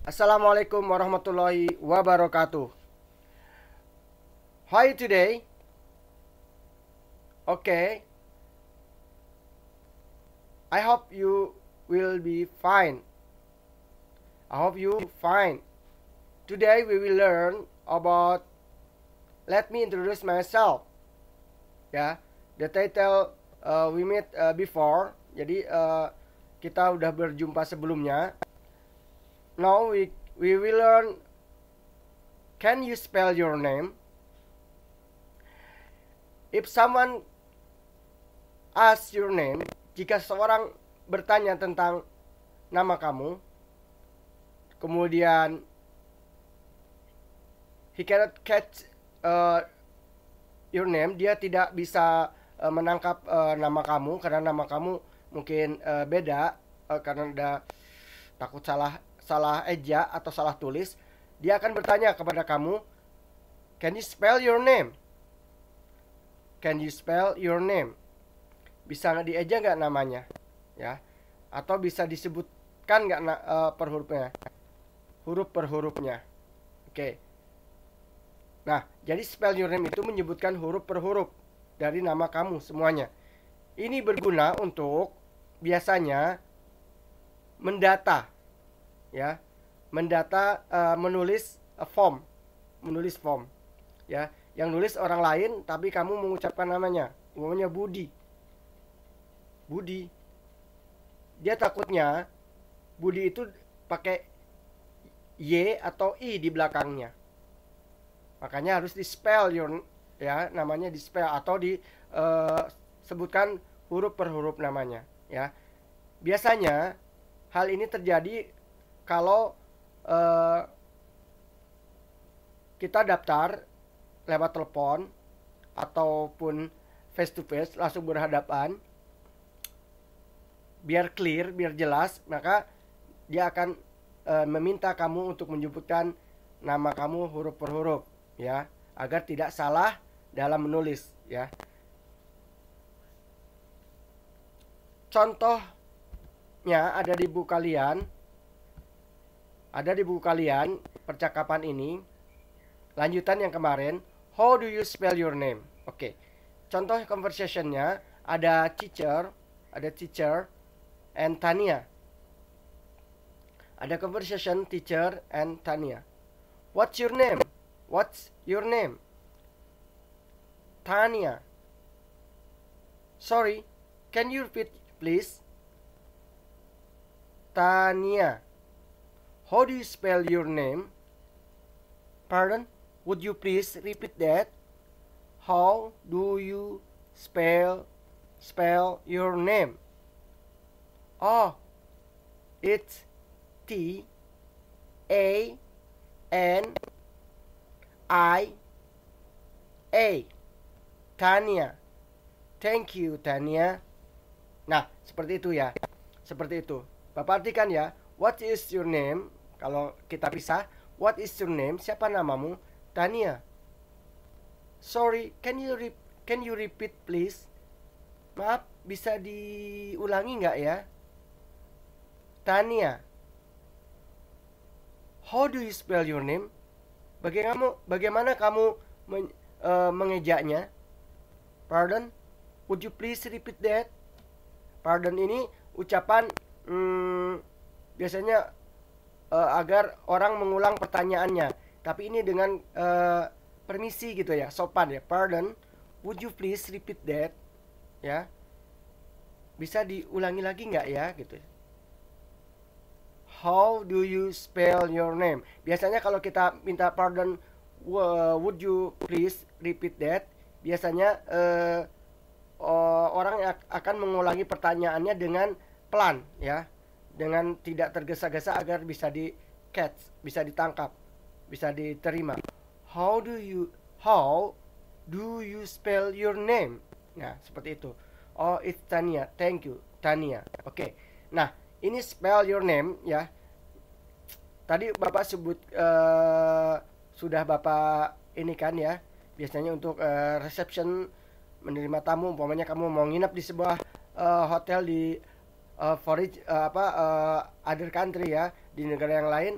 Assalamualaikum warahmatullahi wabarakatuh. How are you today? Okay, I hope you will be fine. I hope you fine. Today we will learn about. Let me introduce myself. Ya, the title we met before. Jadi kita udah berjumpa sebelumnya. Now we will learn. Can you spell your name? If someone asks your name, jika seorang bertanya tentang nama kamu, kemudian he cannot catch your name, dia tidak bisa menangkap nama kamu karena nama kamu mungkin beda karena ada takut salah eja atau salah tulis. Dia akan bertanya kepada kamu, can you spell your name? Can you spell your name? Bisa nggak dieja nggak namanya, ya? Atau bisa disebutkan nggak per hurufnya, huruf per hurufnya? Oke. Nah, jadi spell your name itu menyebutkan huruf per huruf dari nama kamu semuanya. Ini berguna untuk biasanya mendata, ya, mendata menulis form, ya, yang nulis orang lain tapi kamu mengucapkan namanya, umumnya Budi. Dia takutnya Budi itu pakai Y atau I di belakangnya. Makanya harus di spell ya, namanya di spell atau disebutkan huruf per huruf namanya, ya. Biasanya hal ini terjadi kalau kita daftar lewat telepon ataupun face to face, langsung berhadapan. Biar clear, biar jelas, maka dia akan meminta kamu untuk menyebutkan nama kamu huruf per huruf, ya, agar tidak salah dalam menulis, ya. Contohnya ada di buku kalian. Ada di buku kalian percakapan ini. Lanjutan yang kemarin, how do you spell your name? Oke. Contoh conversationnya ada teacher and Tania. Ada conversation teacher and Tania. What's your name? What's your name? Tania. Sorry, can you repeat please? Tania. How do you spell your name? Pardon? Would you please repeat that? How do you spell your name? Oh, it's T-A-N-I-A. Tania. Thank you, Tania. Nah, seperti itu ya. Seperti itu. Bapak artikan ya. What is your name? Kalau kita pisah, what is your name? Siapa namamu? Tania. Sorry, can you repeat please? Maaf, bisa diulangi nggak ya? Tania. How do you spell your name? Bagaimana kamu mengejaknya? Pardon? Would you please repeat that? Pardon ini ucapan biasanya agar orang mengulang pertanyaannya. Tapi ini dengan permisi gitu ya, sopan ya. Pardon, would you please repeat that? Ya, bisa diulangi lagi nggak ya gitu. How do you spell your name? Biasanya kalau kita minta pardon, would you please repeat that? Biasanya orang akan mengulangi pertanyaannya dengan pelan ya, dengan tidak tergesa-gesa agar bisa di catch, bisa ditangkap, bisa diterima. How do you spell your name? Nah, seperti itu. Oh, it's Tania. Thank you, Tania. Oke. Nah, ini spell your name ya. Tadi Bapak sebut sudah Bapak ini kan ya. Biasanya untuk reception, menerima tamu, umpamanya kamu mau nginep di sebuah hotel di other country ya, di negara yang lain,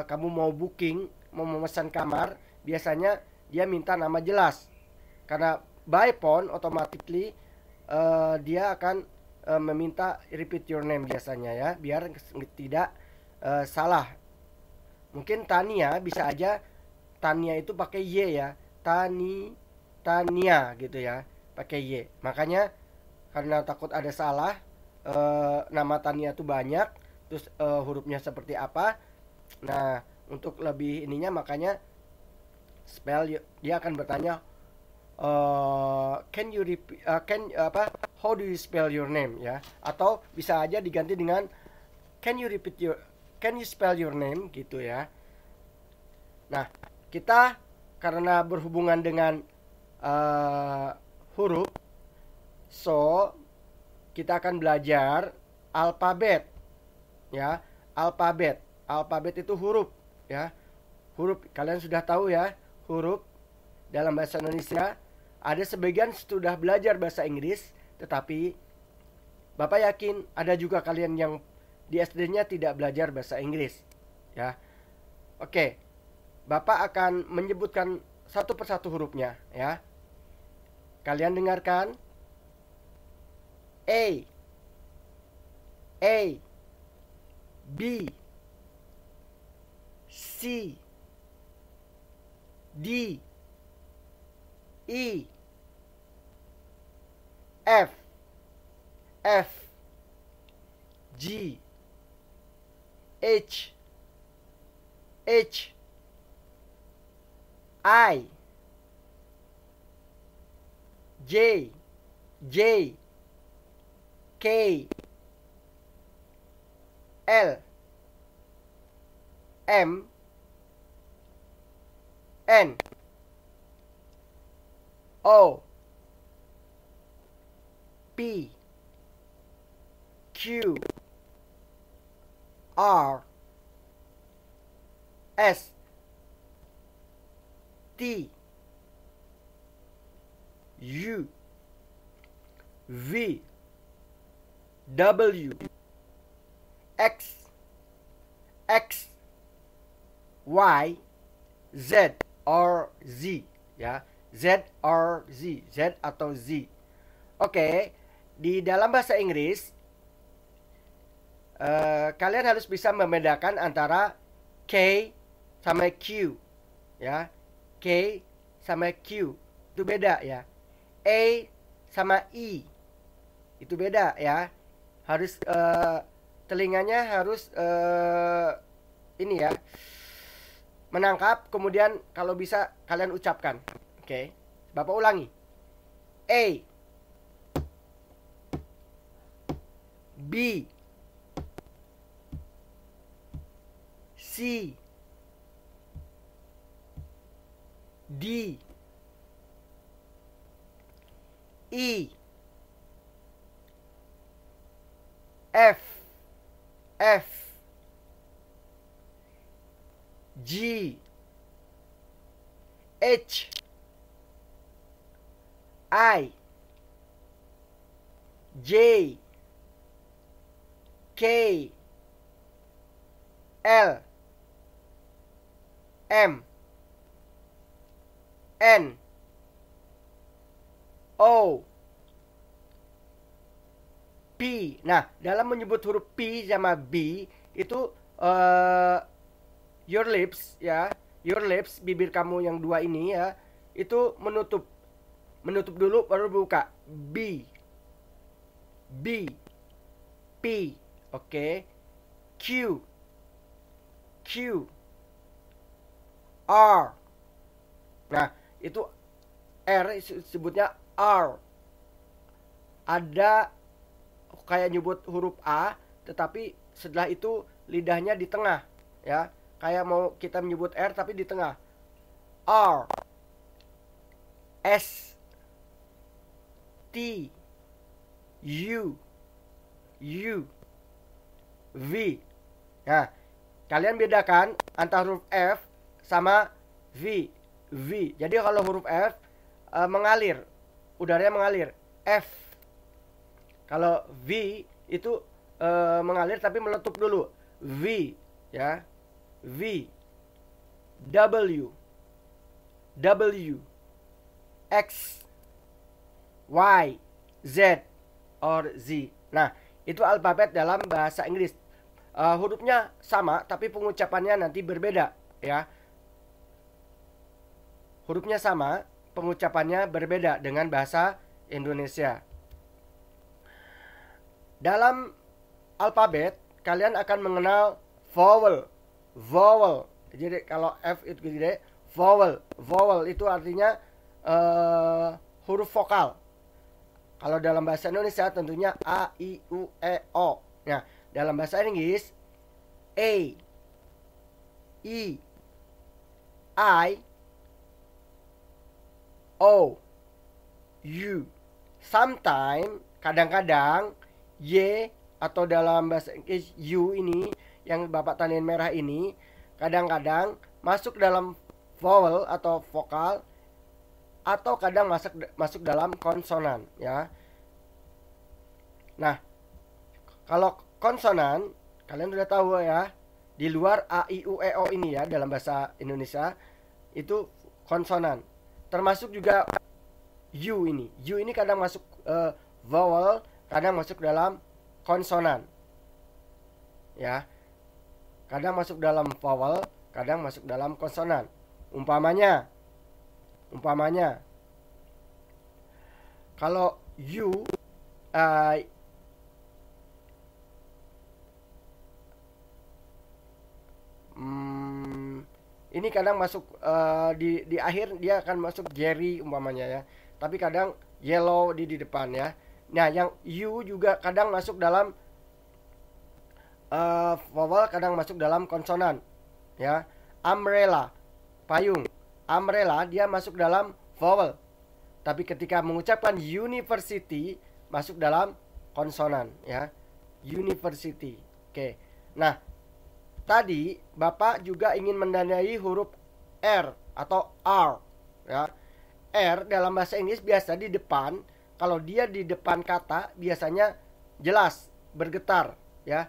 kamu mau booking, mau memesan kamar, biasanya dia minta nama jelas. Karena by phone automatically dia akan meminta repeat your name biasanya ya, biar tidak salah. Mungkin Tania bisa aja Tania itu pakai Y ya. Tania gitu ya, pakai Y. Makanya karena takut ada salah, nama Tania itu banyak, terus hurufnya seperti apa. Nah, untuk lebih ininya makanya dia akan bertanya, can you repeat, how do you spell your name ya? Atau bisa aja diganti dengan can you spell your name gitu ya. Nah, kita karena berhubungan dengan huruf, so kita akan belajar alfabet ya. Alfabet itu huruf ya. Huruf kalian sudah tahu ya, huruf dalam bahasa Indonesia. Ada sebagian sudah belajar bahasa Inggris, tetapi Bapak yakin ada juga kalian yang di SD-nya tidak belajar bahasa Inggris ya. Oke, Bapak akan menyebutkan satu persatu hurufnya ya. Kalian dengarkan. A, B, C, D, E, F, G, H, I, J, K, L, M, N, O, P, Q, R, S, T, U, V, W, X, Y, Z or Z ya. Z or Z, Z atau Z. Oke, di dalam bahasa Inggris kalian harus bisa membedakan antara K sama Q ya. K sama Q itu beda ya. A sama E itu beda ya. Harus telinganya harus ini ya, menangkap, kemudian kalau bisa kalian ucapkan. Oke, Bapak ulangi. A, B, C, D, E, F, G, H, I, J, K, L, M, N, O, P. Nah, dalam menyebut huruf P sama B itu your lips ya, your lips, bibir kamu yang dua ini ya, itu menutup dulu baru buka. B, P, oke. Q, R. Nah, itu R sebutnya R. Ada kayak nyebut huruf A, tetapi setelah itu lidahnya di tengah ya. Kayak mau kita menyebut R tapi di tengah. R, S, T, U, V. Nah, kalian bedakan antara huruf F sama V. Jadi kalau huruf F mengalir, udaranya mengalir. F. Kalau V itu mengalir tapi meletup dulu. V ya. V, W, W, X, Y, Z, or Z. Nah, itu alfabet dalam bahasa Inggris. Hurufnya sama, tapi pengucapannya nanti berbeda, ya. Hurufnya sama, pengucapannya berbeda dengan bahasa Indonesia. Dalam alfabet, kalian akan mengenal vowel. Vowel. Jadi kalau F itu gede, vowel. Vowel itu artinya huruf vokal. Kalau dalam bahasa Indonesia tentunya A, I, U, E, O. Nah, dalam bahasa Inggris A, E, I, O, U. Sometimes, kadang-kadang Y atau dalam bahasa Inggris U ini yang Bapak tandain merah ini kadang-kadang masuk dalam vowel atau vokal atau kadang masuk dalam konsonan, ya. Nah, kalau konsonan kalian sudah tahu ya, di luar A, I, U, E, O ini ya dalam bahasa Indonesia itu konsonan. Termasuk juga U ini. U ini kadang masuk vowel, kadang masuk dalam konsonan. Ya. Kadang masuk dalam vowel, kadang masuk dalam konsonan. Umpamanya kalau U ini kadang masuk di akhir dia akan masuk Jerry umpamanya ya. Tapi kadang yellow di depan ya. Nah, yang U juga kadang masuk dalam vowel, kadang masuk dalam konsonan ya. Umbrella, payung. Umbrella dia masuk dalam vowel. Tapi ketika mengucapkan university masuk dalam konsonan ya. University. Oke. Nah, tadi Bapak juga ingin mendanai huruf R atau R ya. R dalam bahasa Inggris biasa di depan, kalau dia di depan kata biasanya jelas, bergetar ya.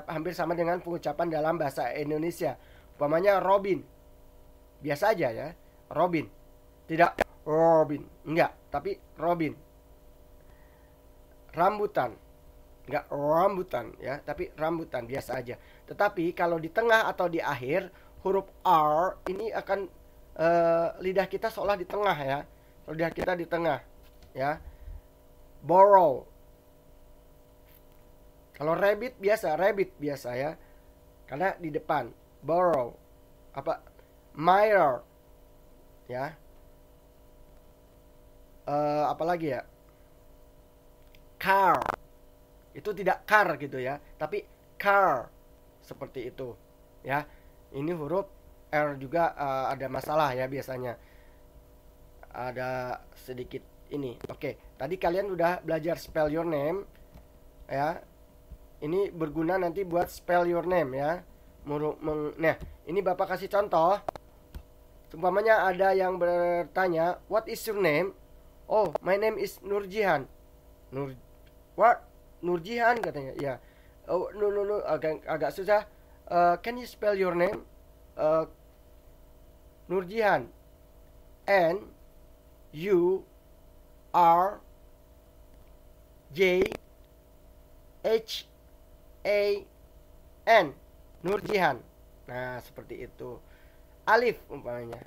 Hampir sama dengan pengucapan dalam bahasa Indonesia. Umpamanya Robin. Biasa aja ya, Robin. Tidak Robin, enggak, tapi Robin. Rambutan. Enggak rambutan ya, tapi rambutan biasa aja. Tetapi kalau di tengah atau di akhir huruf R ini akan lidah kita seolah di tengah ya. Lidah kita di tengah ya. Borrow. Kalau rabbit biasa ya. Karena di depan. Borrow. Mirror. Ya. Apalagi ya? Car. Itu tidak car gitu ya, tapi car. Seperti itu. Ya. Ini huruf R juga ada masalah ya biasanya. Ada sedikit ini. Oke, tadi kalian udah belajar spell your name ya. Ini berguna nanti buat spell your name ya. Nah, ini Bapak kasih contoh. Umpamanya ada yang bertanya, "What is your name?" "Oh, my name is Nurjihan." What? Nurjihan katanya. Ya. Oh, no, agak susah. Can you spell your name? Nurjihan. N U R J H A N. Nurjihan. Nah, seperti itu. Alif umpamanya.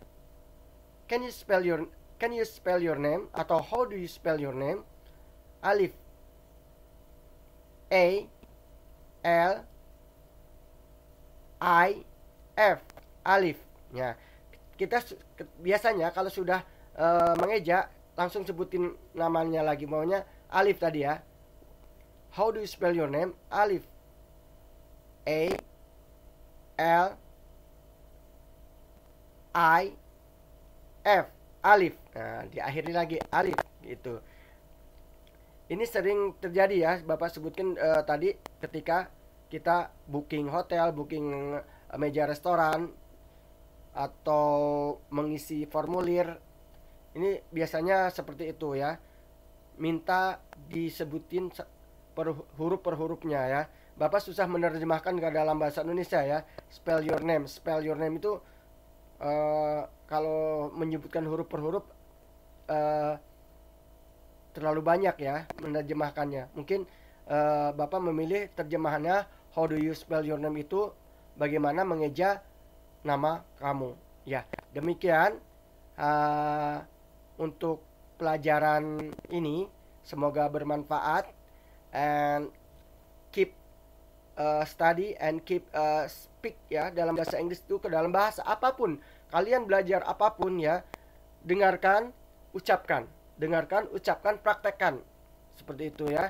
Can you spell your name atau how do you spell your name? Alif. A L I F. Alif. Ya. Kita biasanya kalau sudah mengeja langsung sebutin namanya lagi, maunya Alif tadi ya. How do you spell your name? Alif. A L I F. Alif. Nah, diakhiri lagi Alif gitu. Ini sering terjadi ya, Bapak sebutkan tadi ketika kita booking hotel, booking meja restoran atau mengisi formulir. Ini biasanya seperti itu ya. Minta disebutin per hurufnya ya. Bapak susah menerjemahkan ke dalam bahasa Indonesia ya. Spell your name. Spell your name itu kalau menyebutkan huruf per huruf eh, terlalu banyak ya menerjemahkannya. Mungkin Bapak memilih terjemahannya how do you spell your name itu bagaimana mengeja nama kamu. Ya, demikian uh, untuk pelajaran ini. Semoga bermanfaat and keep study and keep speak ya dalam bahasa Inggris itu ke dalam bahasa apapun. Kalian belajar apapun ya, dengarkan, ucapkan. Dengarkan, ucapkan, praktekkan. Seperti itu ya.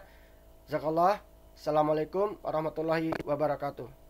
Jazakallah. Assalamualaikum warahmatullahi wabarakatuh.